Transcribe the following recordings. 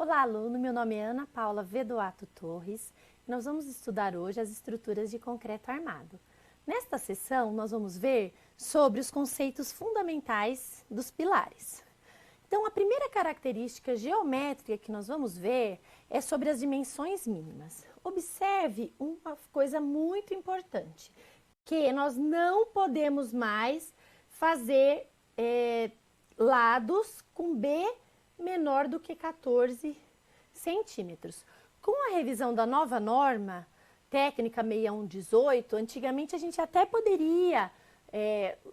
Olá, aluno! Meu nome é Ana Paula Vedoato Torres e nós vamos estudar hoje as estruturas de concreto armado. Nesta sessão, nós vamos ver sobre os conceitos fundamentais dos pilares. Então, a primeira característica geométrica que nós vamos ver é sobre as dimensões mínimas. Observe uma coisa muito importante, que nós não podemos mais fazer lados com B menor do que 14 centímetros. Com a revisão da nova norma técnica 6118, antigamente a gente até poderia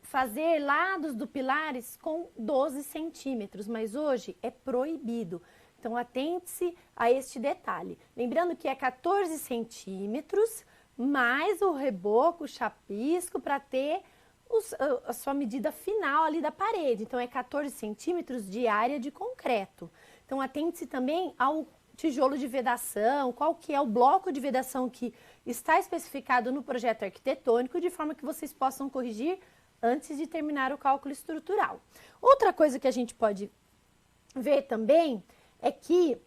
fazer lados do pilares com 12 centímetros, mas hoje é proibido. Então, atente-se a este detalhe. Lembrando que é 14 centímetros mais o reboco, o chapisco, para ter a sua medida final ali da parede. Então, é 14 centímetros de área de concreto. Então, atente-se também ao tijolo de vedação, qual que é o bloco de vedação que está especificado no projeto arquitetônico, de forma que vocês possam corrigir antes de terminar o cálculo estrutural. Outra coisa que a gente pode ver também é que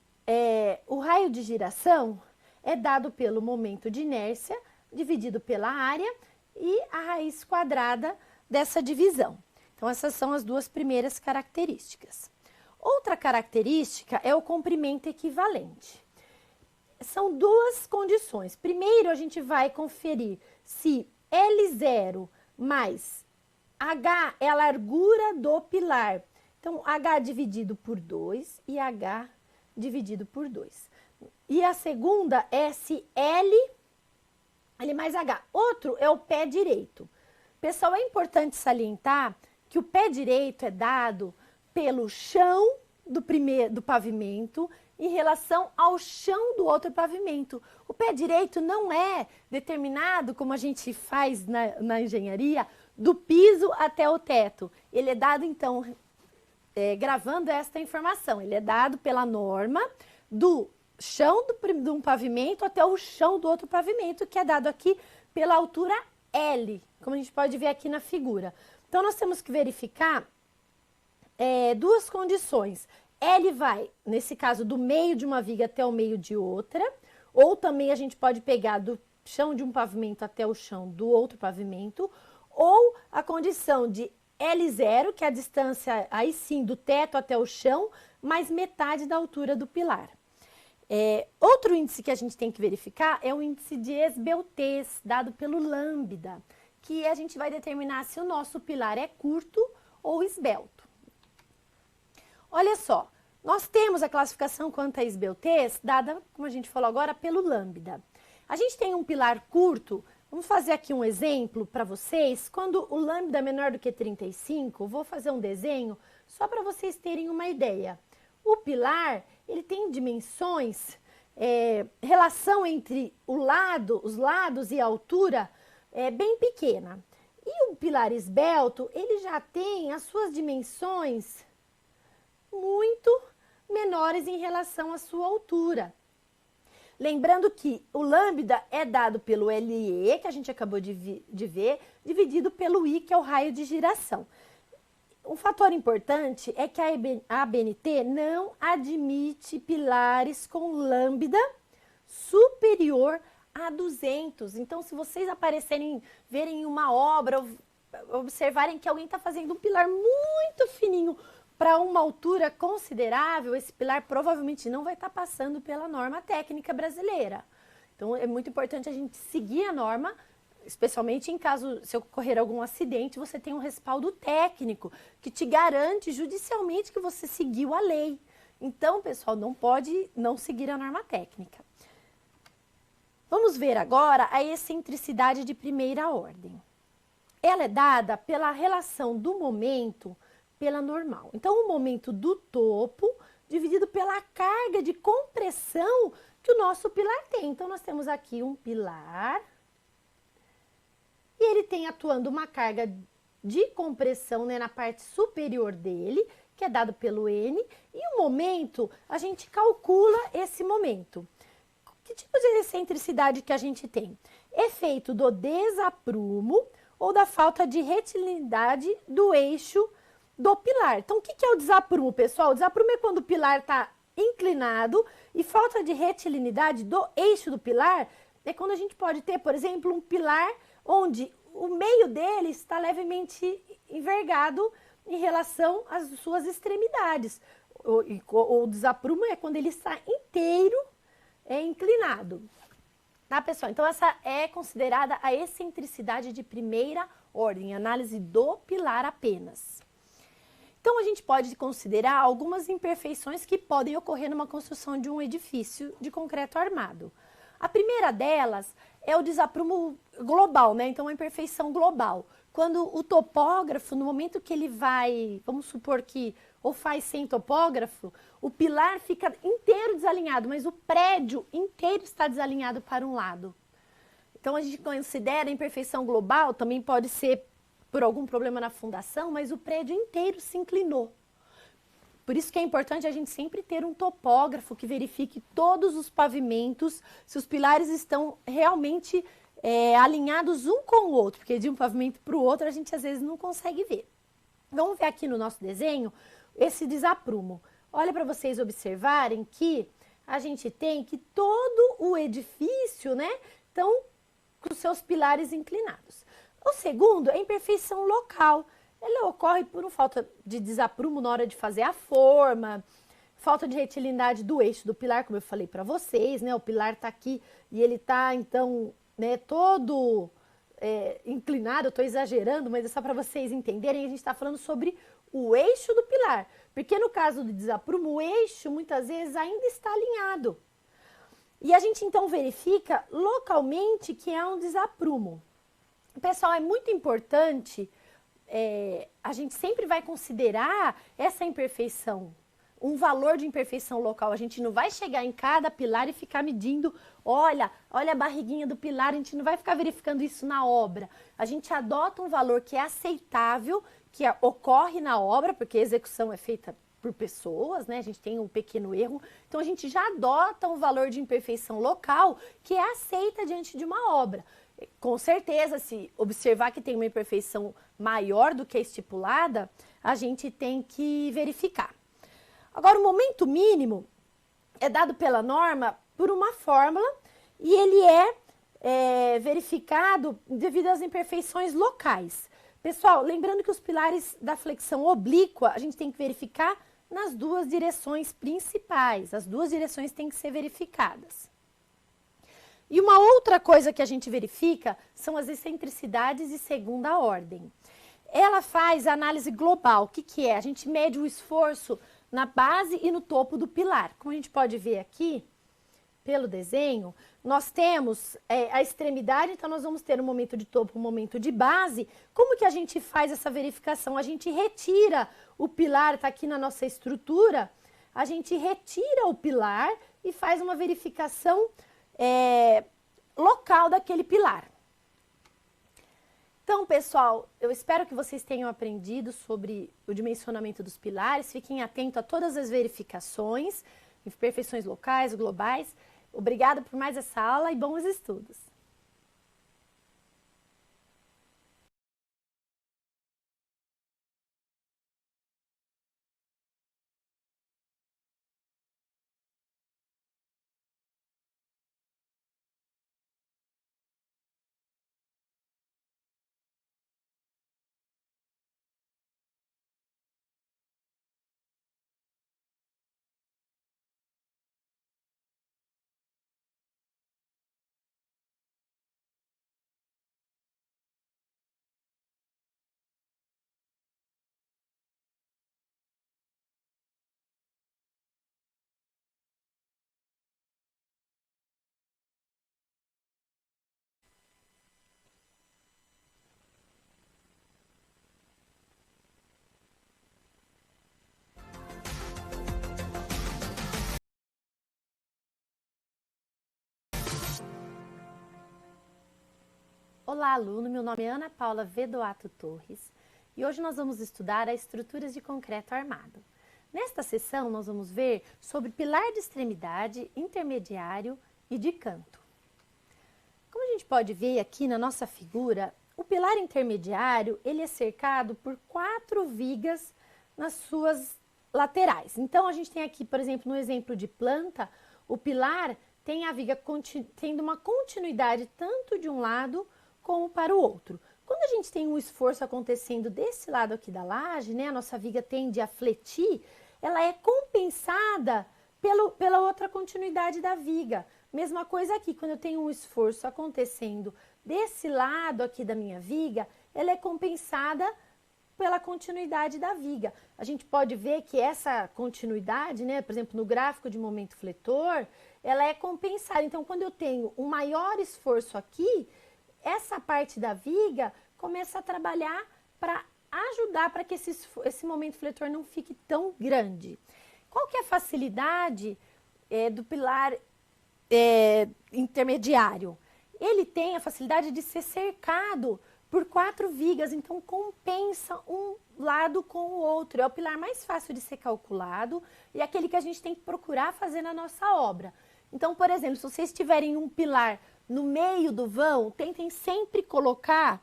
o raio de giração é dado pelo momento de inércia dividido pela área e a raiz quadrada dessa divisão. Então, essas são as duas primeiras características. Outra característica é o comprimento equivalente. São duas condições. Primeiro, a gente vai conferir se L0 mais H é a largura do pilar. Então, H dividido por 2 e H dividido por 2. E a segunda é se L mais H. Outro é o pé direito. Pessoal, é importante salientar que o pé direito é dado pelo chão do pavimento em relação ao chão do outro pavimento. O pé direito não é determinado, como a gente faz na engenharia, do piso até o teto. Ele é dado, então, gravando esta informação, ele é dado pela norma do chão de um pavimento até o chão do outro pavimento, que é dado aqui pela altura L, como a gente pode ver aqui na figura. Então, nós temos que verificar duas condições. L vai, nesse caso, do meio de uma viga até o meio de outra, ou também a gente pode pegar do chão de um pavimento até o chão do outro pavimento, ou a condição de L0, que é a distância, aí sim, do teto até o chão, mais metade da altura do pilar. Outro índice que a gente tem que verificar é o índice de esbeltez, dado pelo lambda, que a gente vai determinar se o nosso pilar é curto ou esbelto. Olha só, nós temos a classificação quanto à esbeltez, dada, como a gente falou agora, pelo lambda. A gente tem um pilar curto, vamos fazer aqui um exemplo para vocês. Quando o lambda é menor do que 35, vou fazer um desenho só para vocês terem uma ideia. O pilar, ele tem dimensões, relação entre os lados e a altura bem pequena. E o pilar esbelto, ele já tem as suas dimensões muito menores em relação à sua altura. Lembrando que o lambda é dado pelo LE, que a gente acabou de ver, dividido pelo I, que é o raio de giração. Um fator importante é que a ABNT não admite pilares com lambda superior a 200. Então, se vocês verem uma obra, observarem que alguém está fazendo um pilar muito fininho para uma altura considerável, esse pilar provavelmente não vai estar passando pela norma técnica brasileira. Então, é muito importante a gente seguir a norma, especialmente em caso, se ocorrer algum acidente, você tem um respaldo técnico que te garante judicialmente que você seguiu a lei. Então, pessoal, não pode não seguir a norma técnica. Vamos ver agora a excentricidade de primeira ordem. Ela é dada pela relação do momento pela normal. Então, o momento do topo dividido pela carga de compressão que o nosso pilar tem. Então, nós temos aqui um pilar e ele tem atuando uma carga de compressão, né, na parte superior dele, que é dado pelo N, e o momento, a gente calcula esse momento. Que tipo de excentricidade que a gente tem? Efeito do desaprumo ou da falta de retilidade do eixo do pilar. Então, o que é o desaprumo, pessoal? O desaprumo é quando o pilar está inclinado, e falta de retilinidade do eixo do pilar é quando a gente pode ter, por exemplo, um pilar onde o meio dele está levemente envergado em relação às suas extremidades. O desaprumo é quando ele está inteiro inclinado. Tá, pessoal? Então, essa é considerada a excentricidade de primeira ordem, análise do pilar apenas. Então, a gente pode considerar algumas imperfeições que podem ocorrer numa construção de um edifício de concreto armado. A primeira delas é o desaprumo global, né? Então, a imperfeição global. Quando o topógrafo, no momento que ele vai, vamos supor que ou faz sem topógrafo, o pilar fica inteiro desalinhado, mas o prédio inteiro está desalinhado para um lado. Então, a gente considera a imperfeição global, também pode ser por algum problema na fundação, mas o prédio inteiro se inclinou. Por isso que é importante a gente sempre ter um topógrafo que verifique todos os pavimentos, se os pilares estão realmente alinhados um com o outro, porque de um pavimento para o outro a gente às vezes não consegue ver. Vamos ver aqui no nosso desenho esse desaprumo. Olha para vocês observarem que a gente tem que todo o edifício, né, estão com os seus pilares inclinados. O segundo é a imperfeição local. Ela ocorre por uma falta de desaprumo na hora de fazer a forma, falta de retilinidade do eixo do pilar, como eu falei para vocês, né? O pilar está aqui e ele está, então, né, todo inclinado. Eu estou exagerando, mas é só para vocês entenderem. A gente está falando sobre o eixo do pilar, porque no caso do desaprumo, o eixo muitas vezes ainda está alinhado. E a gente então verifica localmente que é um desaprumo. Pessoal, é muito importante, a gente sempre vai considerar essa imperfeição, um valor de imperfeição local. A gente não vai chegar em cada pilar e ficar medindo, olha a barriguinha do pilar, a gente não vai ficar verificando isso na obra. A gente adota um valor que é aceitável, que ocorre na obra, porque a execução é feita por pessoas, né? A gente tem um pequeno erro, então a gente já adota um valor de imperfeição local que é aceita diante de uma obra. Com certeza, se observar que tem uma imperfeição maior do que a estipulada, a gente tem que verificar. Agora, o momento mínimo é dado pela norma por uma fórmula e ele é verificado devido às imperfeições locais. Pessoal, lembrando que os pilares da flexão oblíqua, a gente tem que verificar nas duas direções principais. As duas direções têm que ser verificadas. E uma outra coisa que a gente verifica são as excentricidades de segunda ordem. Ela faz a análise global. O que é? A gente mede o esforço na base e no topo do pilar. Como a gente pode ver aqui, pelo desenho, nós temos a extremidade, então nós vamos ter um momento de topo, um momento de base. Como que a gente faz essa verificação? A gente retira o pilar, está aqui na nossa estrutura, a gente retira o pilar e faz uma verificação local daquele pilar. Então, pessoal, eu espero que vocês tenham aprendido sobre o dimensionamento dos pilares. Fiquem atentos a todas as verificações, imperfeições locais, globais. Obrigada por mais essa aula e bons estudos! Olá, aluno! Meu nome é Ana Paula Vedoato Torres e hoje nós vamos estudar as estruturas de concreto armado. Nesta sessão, nós vamos ver sobre pilar de extremidade, intermediário e de canto. Como a gente pode ver aqui na nossa figura, o pilar intermediário ele é cercado por 4 vigas nas suas laterais. Então, a gente tem aqui, por exemplo, no exemplo de planta, o pilar tem a viga tendo uma continuidade tanto de um lado como para o outro. Quando a gente tem um esforço acontecendo desse lado aqui da laje, né, a nossa viga tende a fletir, ela é compensada pela outra continuidade da viga. Mesma coisa aqui, quando eu tenho um esforço acontecendo desse lado aqui da minha viga, ela é compensada pela continuidade da viga. A gente pode ver que essa continuidade, né, por exemplo, no gráfico de momento fletor, ela é compensada. Então, quando eu tenho um maior esforço aqui, essa parte da viga começa a trabalhar para ajudar para que esse momento fletor não fique tão grande. Qual que é a facilidade do pilar intermediário? Ele tem a facilidade de ser cercado por 4 vigas, então compensa um lado com o outro. É o pilar mais fácil de ser calculado e é aquele que a gente tem que procurar fazer na nossa obra. Então, por exemplo, se vocês tiverem um pilar no meio do vão, tentem sempre colocar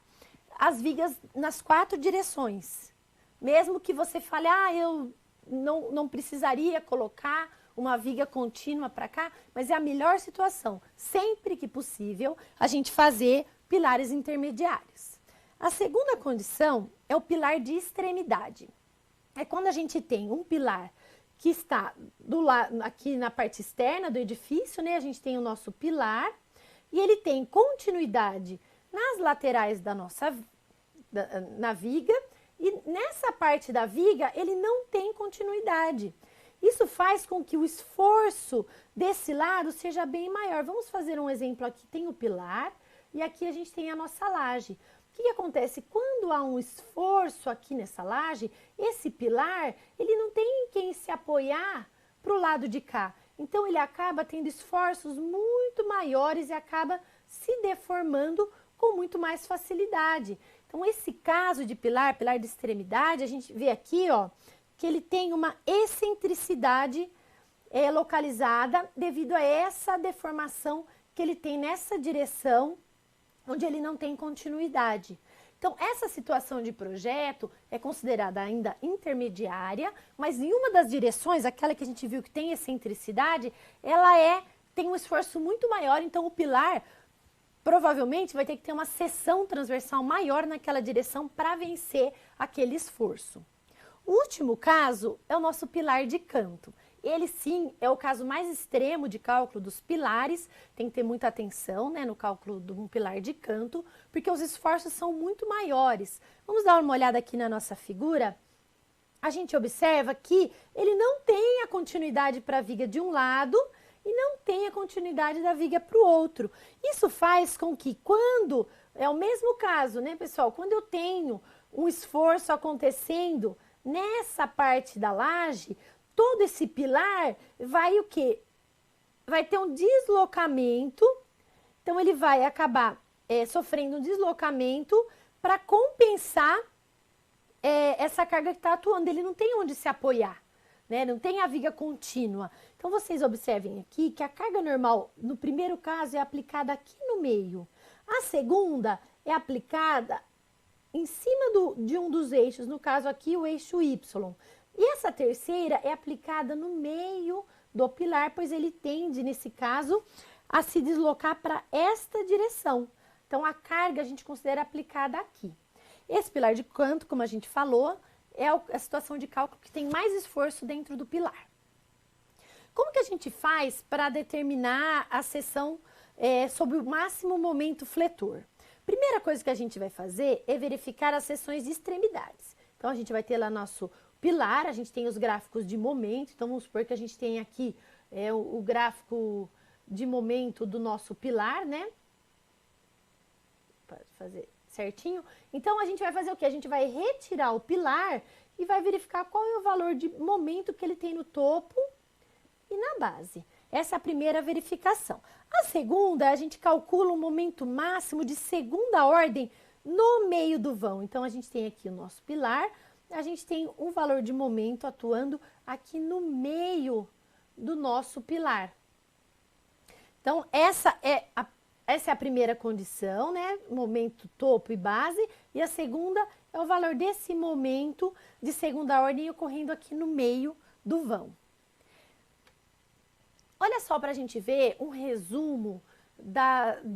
as vigas nas 4 direções. Mesmo que você fale, eu não precisaria colocar uma viga contínua para cá, mas é a melhor situação, sempre que possível, a gente fazer pilares intermediários. A segunda condição é o pilar de extremidade. É quando a gente tem um pilar que está aqui na parte externa do edifício, né? A gente tem o nosso pilar e ele tem continuidade nas laterais na viga, e nessa parte da viga ele não tem continuidade. Isso faz com que o esforço desse lado seja bem maior. Vamos fazer um exemplo aqui. Tem o pilar e aqui a gente tem a nossa laje. O que acontece? Quando há um esforço aqui nessa laje, esse pilar, ele não tem quem se apoiar para o lado de cá. Então, ele acaba tendo esforços muito maiores e acaba se deformando com muito mais facilidade. Então, esse caso de pilar de extremidade, a gente vê aqui, ó, que ele tem uma excentricidade localizada devido a essa deformação que ele tem nessa direção, onde ele não tem continuidade. Então, essa situação de projeto é considerada ainda intermediária, mas em uma das direções, aquela que a gente viu que tem excentricidade, ela tem um esforço muito maior, então o pilar provavelmente vai ter que ter uma seção transversal maior naquela direção para vencer aquele esforço. O último caso é o nosso pilar de canto. Ele sim é o caso mais extremo de cálculo dos pilares, tem que ter muita atenção, né, no cálculo de um pilar de canto, porque os esforços são muito maiores. Vamos dar uma olhada aqui na nossa figura. A gente observa que ele não tem a continuidade para a viga de um lado e não tem a continuidade da viga para o outro. Isso faz com que quando, é o mesmo caso, né, pessoal, quando eu tenho um esforço acontecendo nessa parte da laje, todo esse pilar vai o quê? Vai ter um deslocamento, então ele vai acabar sofrendo um deslocamento para compensar essa carga que está atuando. Ele não tem onde se apoiar, né? Não tem a viga contínua. Então vocês observem aqui que a carga normal, no primeiro caso, é aplicada aqui no meio. A segunda é aplicada em cima de um dos eixos, no caso aqui o eixo Y. E essa terceira é aplicada no meio do pilar, pois ele tende, nesse caso, a se deslocar para esta direção. Então, a carga a gente considera aplicada aqui. Esse pilar de canto, como a gente falou, é a situação de cálculo que tem mais esforço dentro do pilar. Como que a gente faz para determinar a seção sobre o máximo momento fletor? Primeira coisa que a gente vai fazer é verificar as seções de extremidades. Então, a gente vai ter lá nosso pilar, a gente tem os gráficos de momento. Então, vamos supor que a gente tem aqui o gráfico de momento do nosso pilar, né? Para fazer certinho. Então, a gente vai fazer o quê? A gente vai retirar o pilar e vai verificar qual é o valor de momento que ele tem no topo e na base. Essa é a primeira verificação. A segunda, a gente calcula um momento máximo de segunda ordem no meio do vão. Então, a gente tem aqui o nosso pilar, a gente tem um valor de momento atuando aqui no meio do nosso pilar. Então, essa é a primeira condição, né? Momento, topo e base. E a segunda é o valor desse momento de segunda ordem ocorrendo aqui no meio do vão. Olha só para a gente ver um resumo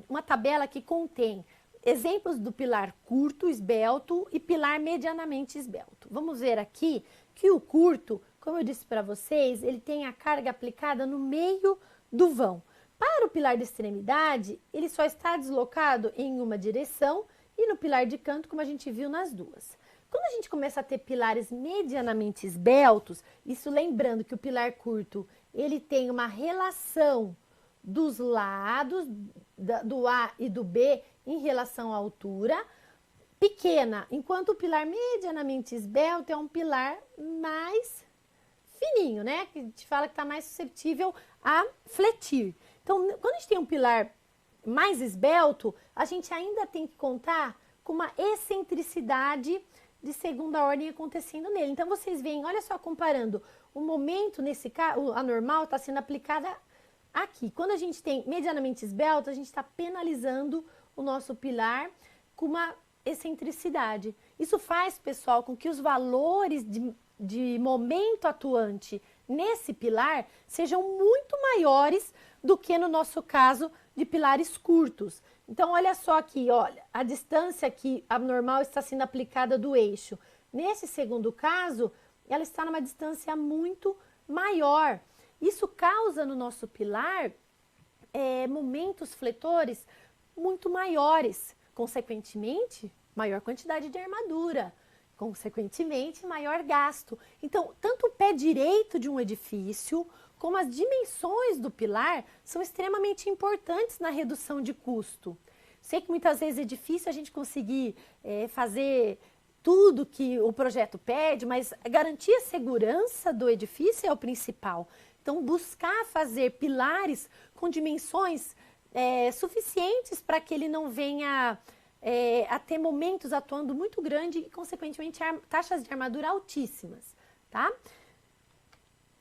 uma tabela que contém exemplos do pilar curto, esbelto e pilar medianamente esbelto. Vamos ver aqui que o curto, como eu disse para vocês, ele tem a carga aplicada no meio do vão. Para o pilar de extremidade, ele só está deslocado em uma direção e no pilar de canto, como a gente viu nas duas. Quando a gente começa a ter pilares medianamente esbeltos, isso lembrando que o pilar curto, ele tem uma relação dos lados, do A e do B, em relação à altura, pequena, enquanto o pilar medianamente esbelto é um pilar mais fininho, né? Que a gente fala que está mais suscetível a fletir. Então, quando a gente tem um pilar mais esbelto, a gente ainda tem que contar com uma excentricidade de segunda ordem acontecendo nele. Então, vocês veem, olha só, comparando, o momento nesse caso, a normal está sendo aplicada aqui. Quando a gente tem medianamente esbelto, a gente está penalizando o nosso pilar com uma excentricidade. Isso faz, pessoal, com que os valores de momento atuante nesse pilar sejam muito maiores do que no nosso caso de pilares curtos. Então, olha só aqui, olha, a distância que a normal está sendo aplicada do eixo. Nesse segundo caso, ela está numa distância muito maior. Isso causa no nosso pilar momentos fletores muito maiores, consequentemente, maior quantidade de armadura, consequentemente, maior gasto. Então, tanto o pé direito de um edifício, como as dimensões do pilar, são extremamente importantes na redução de custo. Sei que muitas vezes é difícil a gente conseguir fazer tudo que o projeto pede, mas garantir a segurança do edifício é o principal. Então, buscar fazer pilares com dimensões suficientes para que ele não venha a ter momentos atuando muito grande e, consequentemente, taxas de armadura altíssimas, tá?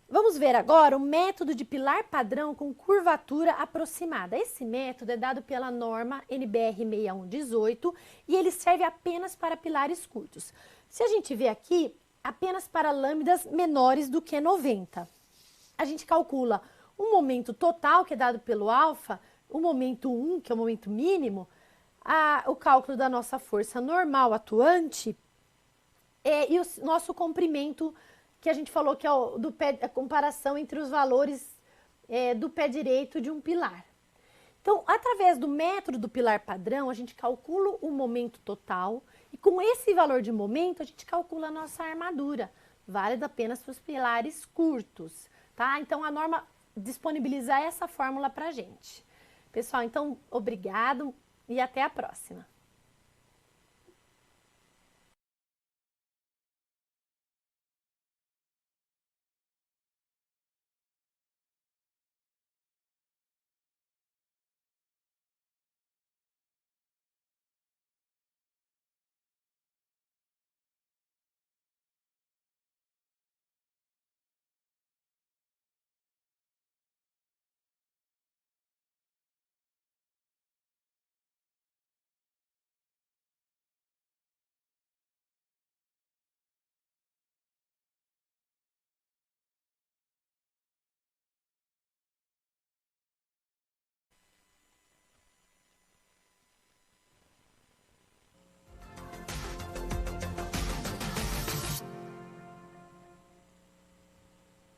Vamos ver agora o método de pilar padrão com curvatura aproximada. Esse método é dado pela norma NBR 6118 e ele serve apenas para pilares curtos. Se a gente vê aqui, apenas para lâminas menores do que 90. A gente calcula o momento total, que é dado pelo alfa, o momento 1, que é o momento mínimo, o cálculo da nossa força normal atuante e o nosso comprimento, que a gente falou que é a comparação entre os valores do pé direito de um pilar. Então, através do método do pilar padrão, a gente calcula o momento total e com esse valor de momento, a gente calcula a nossa armadura, válida apenas para os pilares curtos, tá? Então, a norma disponibiliza essa fórmula para a gente. Pessoal, então, obrigado e até a próxima.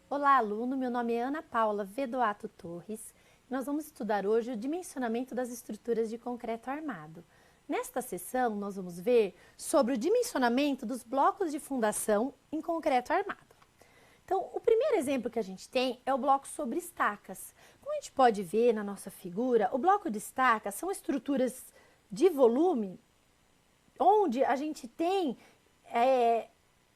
Olá, aluno! Meu nome é Ana Paula Vedoato Torres. Nós vamos estudar hoje o dimensionamento das estruturas de concreto armado. Nesta sessão, nós vamos ver sobre o dimensionamento dos blocos de fundação em concreto armado. Então, o primeiro exemplo que a gente tem é o bloco sobre estacas. Como a gente pode ver na nossa figura, o bloco de estacas são estruturas de volume onde a gente tem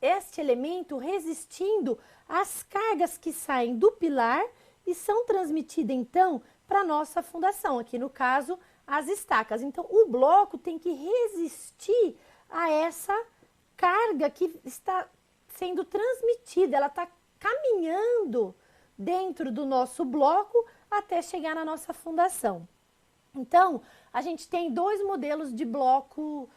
este elemento resistindo às cargas que saem do pilar e são transmitidas, então, para a nossa fundação, aqui no caso, as estacas. Então, o bloco tem que resistir a essa carga que está sendo transmitida, ela está caminhando dentro do nosso bloco até chegar na nossa fundação. Então, a gente tem dois modelos de bloco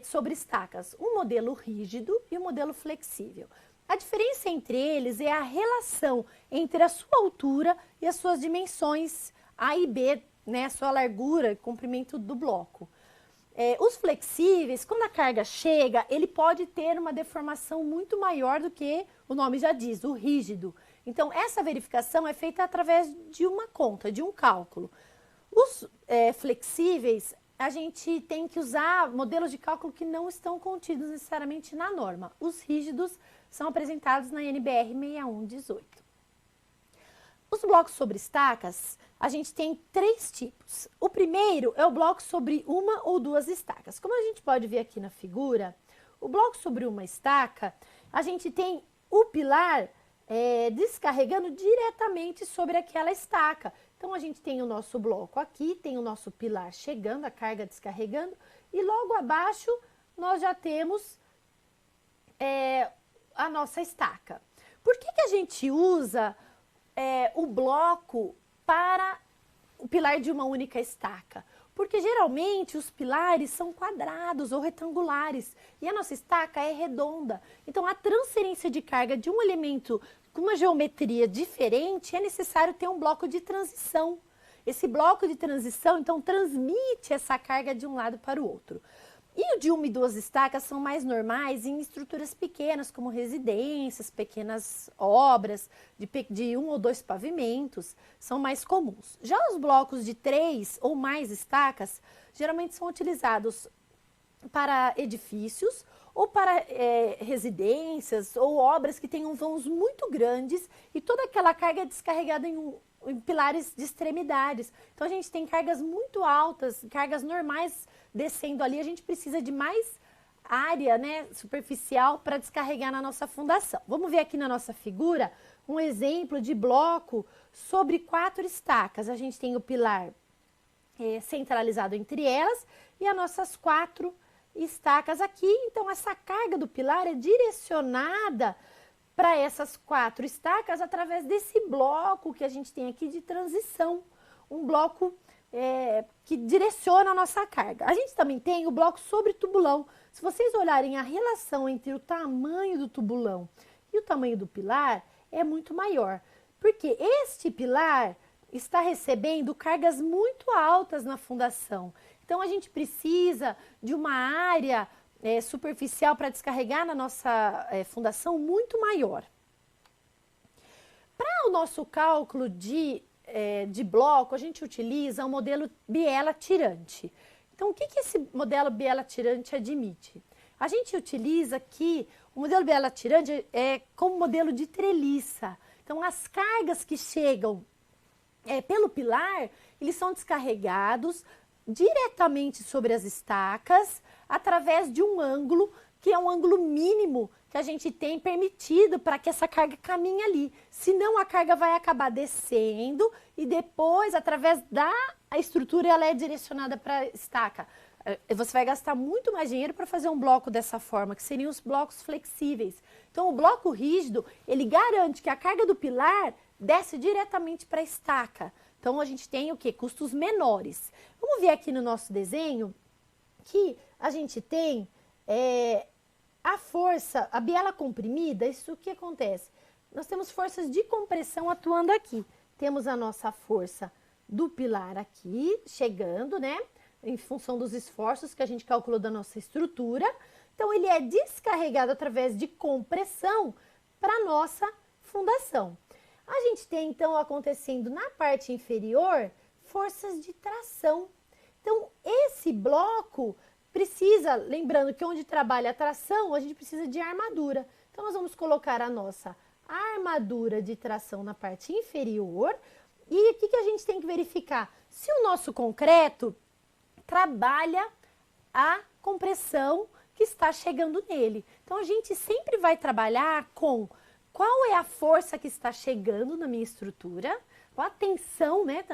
sobre estacas, um modelo rígido e um modelo flexível. A diferença entre eles é a relação entre a sua altura e as suas dimensões A e B, né, a sua largura e comprimento do bloco. Os flexíveis, quando a carga chega, ele pode ter uma deformação muito maior do que o nome já diz, o rígido. Então, essa verificação é feita através de uma conta, de um cálculo. Os flexíveis, a gente tem que usar modelos de cálculo que não estão contidos necessariamente na norma. Os rígidos são apresentados na NBR 6118. Os blocos sobre estacas, a gente tem 3 tipos. O primeiro é o bloco sobre uma ou 2 estacas. Como a gente pode ver aqui na figura, o bloco sobre uma estaca, a gente tem o pilar descarregando diretamente sobre aquela estaca. Então, a gente tem o nosso bloco aqui, tem o nosso pilar chegando, a carga descarregando, e logo abaixo nós já temos a nossa estaca. Por que a gente usa o bloco para o pilar de uma única estaca? Porque geralmente os pilares são quadrados ou retangulares e a nossa estaca é redonda. Então, a transferência de carga de um elemento com uma geometria diferente é necessário ter um bloco de transição. Esse bloco de transição, então, transmite essa carga de um lado para o outro. E o de 1 e 2 estacas são mais normais em estruturas pequenas, como residências, pequenas obras de 1 ou 2 pavimentos, são mais comuns. Já os blocos de 3 ou mais estacas, geralmente são utilizados para edifícios ou para residências ou obras que tenham vãos muito grandes e toda aquela carga é descarregada em pilares de extremidades. Então, a gente tem cargas muito altas, cargas normais descendo ali, a gente precisa de mais área, né, superficial para descarregar na nossa fundação. Vamos ver aqui na nossa figura um exemplo de bloco sobre 4 estacas. A gente tem o pilar centralizado entre elas e as nossas 4 estacas aqui. Então, essa carga do pilar é direcionada para essas 4 estacas através desse bloco que a gente tem aqui de transição, um bloco que direciona a nossa carga. A gente também tem o bloco sobre tubulão. Se vocês olharem a relação entre o tamanho do tubulão e o tamanho do pilar, é muito maior, porque este pilar está recebendo cargas muito altas na fundação. Então, a gente precisa de uma área superficial para descarregar na nossa fundação muito maior. Para o nosso cálculo de bloco, a gente utiliza o modelo biela-tirante. Então, o que esse modelo biela-tirante admite? A gente utiliza aqui, o modelo biela-tirante como modelo de treliça. Então, as cargas que chegam pelo pilar, eles são descarregados diretamente sobre as estacas, através de um ângulo, que é um ângulo mínimo que a gente tem permitido para que essa carga caminhe ali. Senão, a carga vai acabar descendo e depois, através da estrutura, ela é direcionada para a estaca. Você vai gastar muito mais dinheiro para fazer um bloco dessa forma, que seriam os blocos flexíveis. Então, o bloco rígido, ele garante que a carga do pilar desce diretamente para a estaca. Então, a gente tem o quê? Custos menores. Vamos ver aqui no nosso desenho que a gente tem a força, a biela comprimida. Isso que acontece? Nós temos forças de compressão atuando aqui. Temos a nossa força do pilar aqui, chegando, né? Em função dos esforços que a gente calculou da nossa estrutura. Então, ele é descarregado através de compressão para a nossa fundação. A gente tem, então, acontecendo na parte inferior, forças de tração. Então, esse bloco precisa, lembrando que onde trabalha a tração, a gente precisa de armadura. Então, nós vamos colocar a nossa armadura de tração na parte inferior. E o que a gente tem que verificar? Se o nosso concreto trabalha a compressão que está chegando nele. Então, a gente sempre vai trabalhar com qual é a força que está chegando na minha estrutura, qual a tensão, né,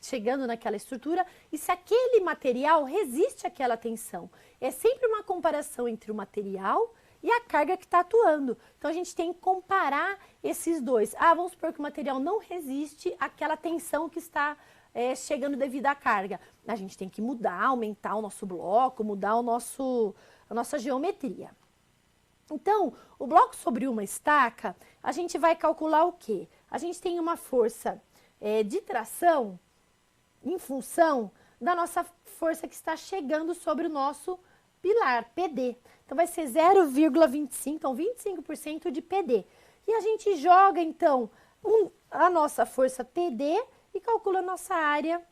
chegando naquela estrutura, e se aquele material resiste àquela tensão. É sempre uma comparação entre o material e a carga que está atuando. Então, a gente tem que comparar esses dois. Vamos supor que o material não resiste àquela tensão que está chegando devido à carga. A gente tem que mudar, aumentar o nosso bloco, mudar a nossa geometria. Então, o bloco sobre uma estaca, a gente vai calcular o quê? A gente tem uma força de tração em função da nossa força que está chegando sobre o nosso pilar, PD. Então, vai ser 0,25, então 25% de PD. E a gente joga, então, a nossa força PD e calcula a nossa área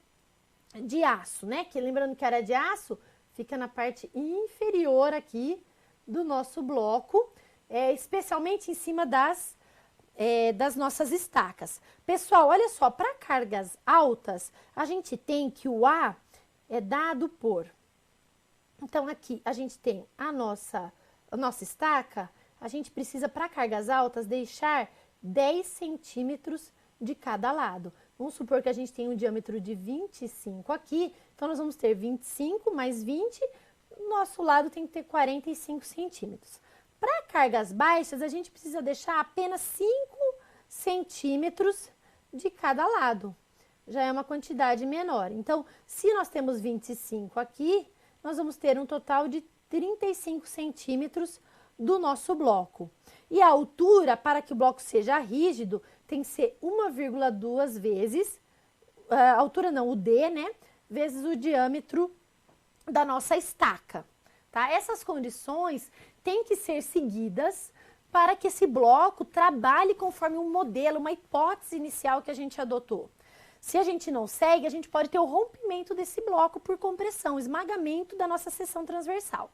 de aço, né? Que lembrando que a área de aço fica na parte inferior aqui do nosso bloco, especialmente em cima das nossas estacas. Pessoal, olha só, para cargas altas, a gente tem que o A é dado por... Então, aqui a gente tem a nossa estaca, a gente precisa, para cargas altas, deixar 10 centímetros de cada lado. Vamos supor que a gente tem um diâmetro de 25 aqui, então nós vamos ter 25 mais 20, nosso lado tem que ter 45 centímetros. Para cargas baixas, a gente precisa deixar apenas 5 centímetros de cada lado. Já é uma quantidade menor. Então, se nós temos 25 aqui, nós vamos ter um total de 35 centímetros do nosso bloco. E a altura, para que o bloco seja rígido, tem que ser 1,2 vezes, a altura não, o D, né? Vezes o diâmetro da nossa estaca, tá? Essas condições têm que ser seguidas para que esse bloco trabalhe conforme um modelo, uma hipótese inicial que a gente adotou. Se a gente não segue, a gente pode ter o rompimento desse bloco por compressão, esmagamento da nossa seção transversal.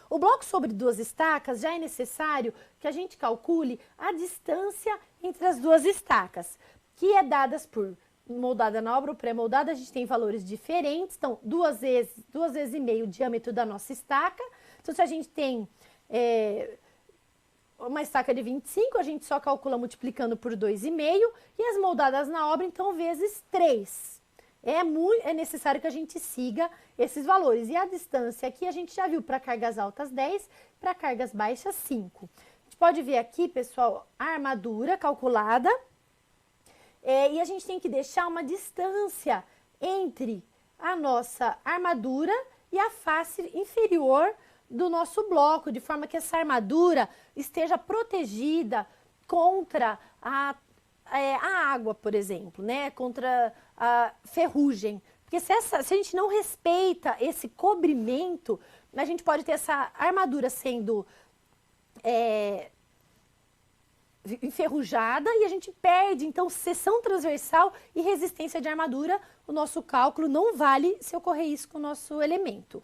O bloco sobre duas estacas, já é necessário que a gente calcule a distância entre as duas estacas, que é dadas por moldada na obra ou pré-moldada. A gente tem valores diferentes, então 2 vezes e meio o diâmetro da nossa estaca. Então, se a gente tem uma estaca de 25, a gente só calcula multiplicando por 2,5, e as moldadas na obra, então, vezes 3. É necessário que a gente siga esses valores. E a distância aqui a gente já viu para cargas altas 10, para cargas baixas 5. A gente pode ver aqui, pessoal, a armadura calculada. E a gente tem que deixar uma distância entre a nossa armadura e a face inferior do nosso bloco, de forma que essa armadura esteja protegida contra a água, por exemplo, né? Contra a ferrugem. Porque se a gente não respeita esse cobrimento, a gente pode ter essa armadura sendo enferrujada e a gente perde, então, seção transversal e resistência de armadura. O nosso cálculo não vale se ocorrer isso com o nosso elemento.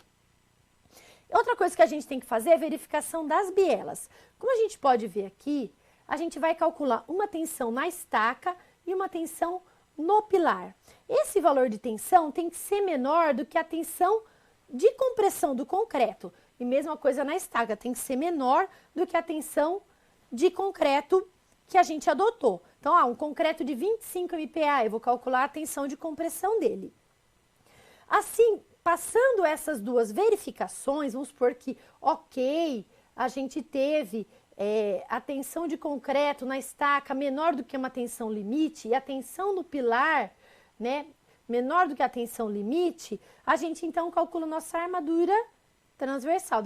Outra coisa que a gente tem que fazer é a verificação das bielas. Como a gente pode ver aqui, a gente vai calcular uma tensão na estaca e uma tensão no pilar. Esse valor de tensão tem que ser menor do que a tensão de compressão do concreto. E mesma coisa na estaca, tem que ser menor do que a tensão de concreto que a gente adotou. Então, um concreto de 25 MPa, eu vou calcular a tensão de compressão dele. Assim, passando essas duas verificações, vamos supor que, ok, a gente teve a tensão de concreto na estaca menor do que uma tensão limite e a tensão no pilar, né, menor do que a tensão limite, a gente então calcula nossa armadura transversal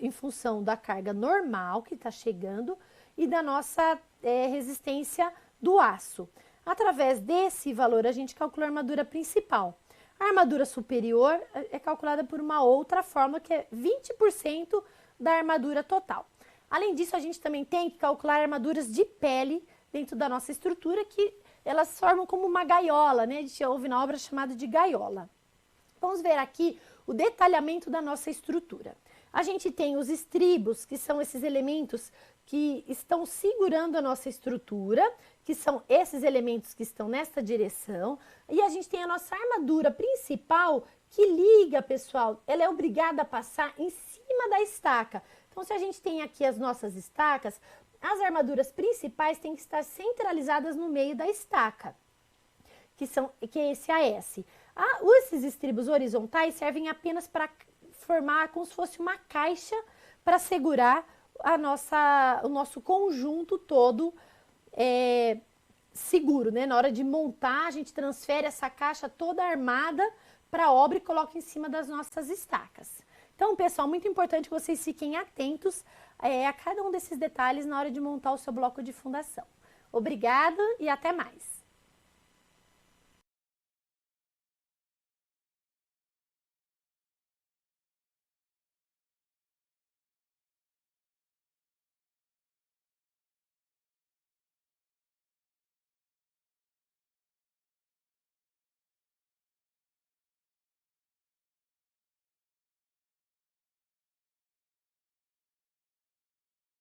em função da carga normal que está chegando e da nossa resistência do aço. Através desse valor, a gente calcula a armadura principal. A armadura superior é calculada por uma outra fórmula, que é 20% da armadura total. Além disso, a gente também tem que calcular armaduras de pele dentro da nossa estrutura, que elas formam como uma gaiola, né? A gente ouve na obra chamada de gaiola. Vamos ver aqui o detalhamento da nossa estrutura. A gente tem os estribos, que são esses elementos que estão segurando a nossa estrutura, que são esses elementos que estão nesta direção. E a gente tem a nossa armadura principal, que liga, pessoal, ela é obrigada a passar em cima da estaca. Então, se a gente tem aqui as nossas estacas, as armaduras principais têm que estar centralizadas no meio da estaca, que é esse AS. Esses estribos horizontais servem apenas para formar como se fosse uma caixa para segurar o nosso conjunto todo seguro, né? Na hora de montar, a gente transfere essa caixa toda armada para a obra e coloca em cima das nossas estacas. Então, pessoal, muito importante que vocês fiquem atentos a cada um desses detalhes na hora de montar o seu bloco de fundação. Obrigada e até mais!